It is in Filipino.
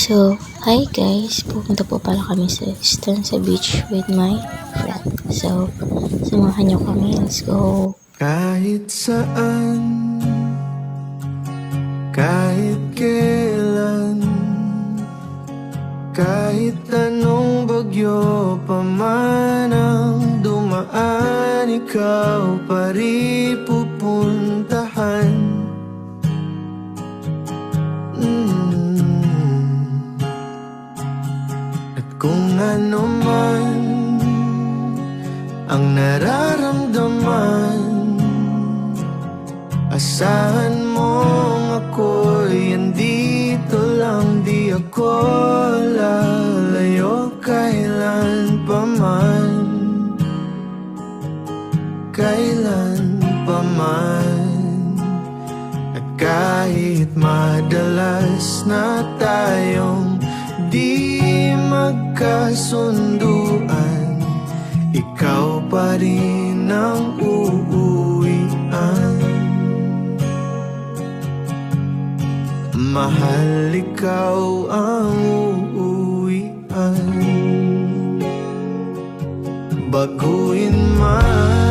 So, hi guys! Pupunta po pala kami sa Stanza Beach with my friend. So, samahan niyo kami. Let's go! Kahit saan, kahit kailan, kahit anong bagyo pa man ang dumaan, ikaw pa rin pupuntahan. At kung ano man ang nararamdaman, asahan mong ako'y andito lang. Di ako lalayo kailan pa man, kailan pa man. At kahit madalas na tayong di magkasunduan, ikaw pa rin ang uuwian. Mahal, ikaw ang uuwian. Baguhin man